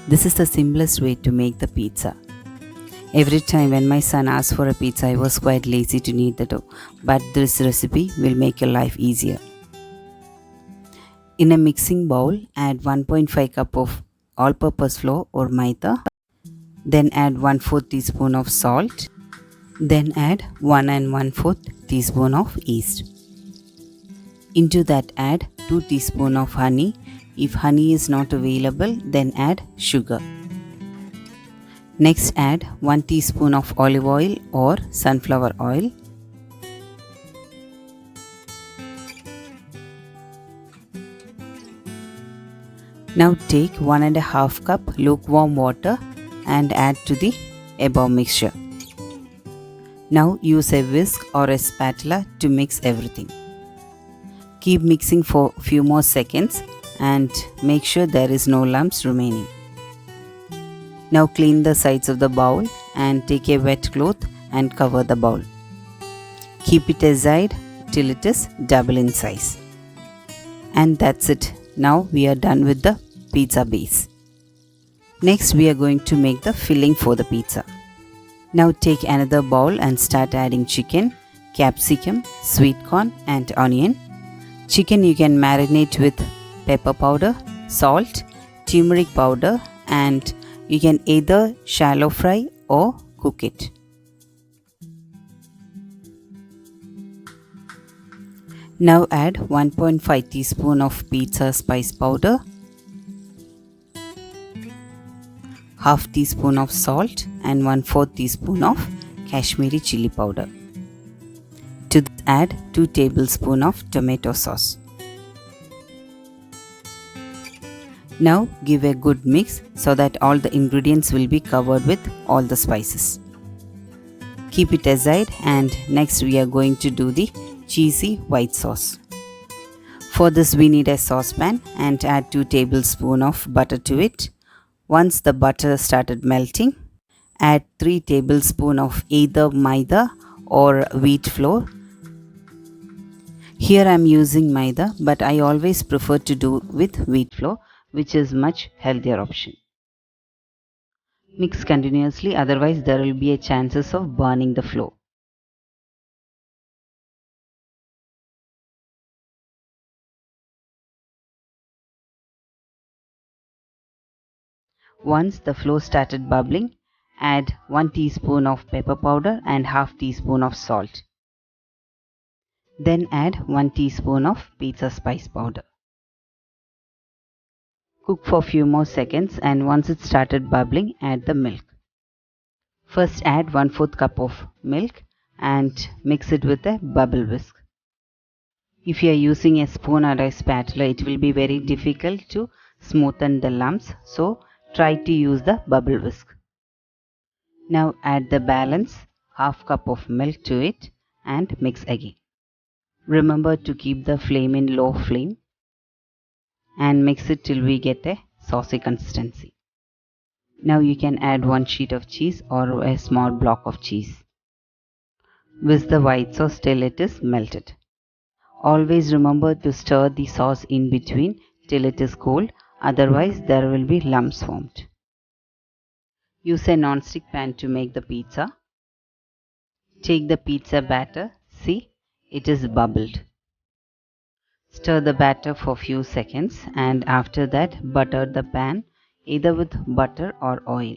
This is the simplest way to make the pizza. Every time when my son asked for a pizza, I was quite lazy to knead the dough, but this recipe will make your life easier. In a mixing bowl, add 1.5 cup of all-purpose flour or maida, then add 1/4 teaspoon of salt, then add 1 and 1/4 teaspoon of yeast. Into that add 2 teaspoon of honey. If honey is not available, then add sugar. Next add 1 teaspoon of olive oil or sunflower oil. Now take 1.5 cup lukewarm water and add to the above mixture. Now use a whisk or a spatula to mix everything. Keep mixing for a few more seconds and make sure there is no lumps remaining. Now clean the sides of the bowl and take a wet cloth and cover the bowl. Keep it aside till it is double in size. And that's it. Now we are done with the pizza base. Next we are going to make the filling for the pizza. Now take another bowl and start adding chicken, capsicum, sweet corn and onion. Chicken you can marinate with pepper powder, salt, turmeric powder, and you can either shallow fry or cook it. Now add 1.5 teaspoon of pizza spice powder, half teaspoon of salt and 1/4 teaspoon of Kashmiri chili powder. To this add 2 tablespoons of tomato sauce. Now give a good mix so that all the ingredients will be covered with all the spices. Keep it aside, and next we are going to do the cheesy white sauce. For this we need a saucepan and add 2 tablespoons of butter to it. Once the butter started melting, add 3 tablespoons of either maida or wheat flour. Here I am using maida, but I always prefer to do with wheat flour, which is much healthier option. Mix continuously, otherwise there will be a chances of burning the flour. Once the flour started bubbling, add 1 teaspoon of pepper powder and half teaspoon of salt. Then add 1 teaspoon of pizza spice powder. Cook for few more seconds, and once it started bubbling, add the milk. First add 1/4 cup of milk and mix it with a bubble whisk. If you are using a spoon or a spatula, it will be very difficult to smoothen the lumps, so try to use the bubble whisk. Now add the balance half cup of milk to it and mix again. Remember to keep the flame in low flame and mix it till we get a saucy consistency. Now you can add 1 sheet of cheese or a small block of cheese. Whisk the white sauce till it is melted. Always remember to stir the sauce in between till it is cold, otherwise there will be lumps formed. Use a non-stick pan to make the pizza. Take the pizza batter. See, it is bubbled. Stir the batter for few seconds, and after that butter the pan either with butter or oil.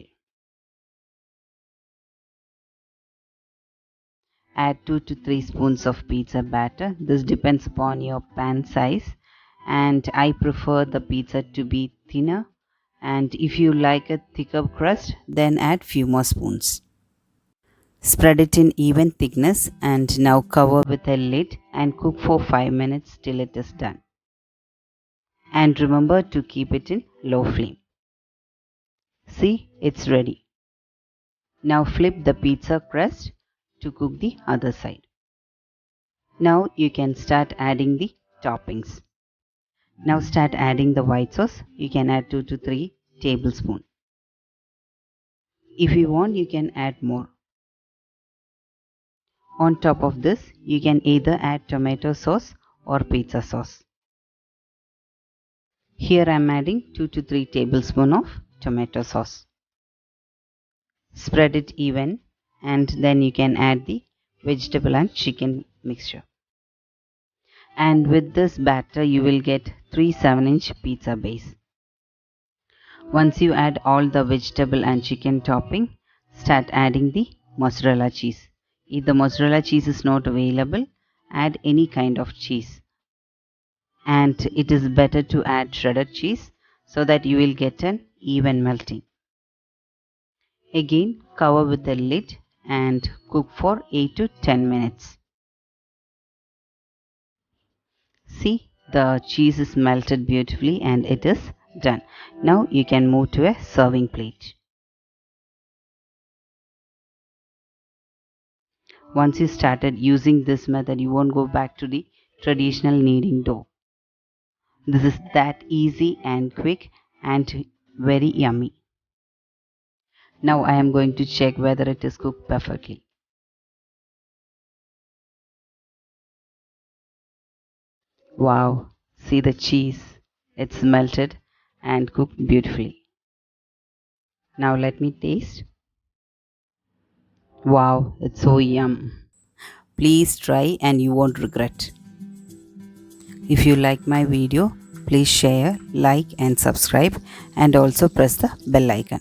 Add 2 to 3 spoons of pizza batter. This depends upon your pan size, and I prefer the pizza to be thinner, and if you like a thicker crust, then add few more spoons. Spread it in even thickness and now cover with a lid and cook for 5 minutes till it is done. And remember to keep it in low flame. See, it's ready. Now flip the pizza crust to cook the other side. Now you can start adding the toppings. Now start adding the white sauce. You can add 2 to 3 tablespoons. If you want, you can add more. On top of this, you can either add tomato sauce or pizza sauce. Here I am adding 2 to 3 tablespoons of tomato sauce. Spread it even, and then you can add the vegetable and chicken mixture. And with this batter you will get 3 7-inch pizza base. Once you add all the vegetable and chicken topping, start adding the mozzarella cheese. If the mozzarella cheese is not available, add any kind of cheese. And it is better to add shredded cheese so that you will get an even melting. Again, cover with a lid and cook for 8 to 10 minutes. See, the cheese is melted beautifully and it is done. Now you can move to a serving plate. Once you started using this method, you won't go back to the traditional kneading dough. This is that easy and quick and very yummy. Now I am going to check whether it is cooked perfectly. Wow, see the cheese. It's melted and cooked beautifully. Now let me taste. Wow, it's so yum. Please try and you won't regret. If you like my video, please share, like and subscribe and also press the bell icon.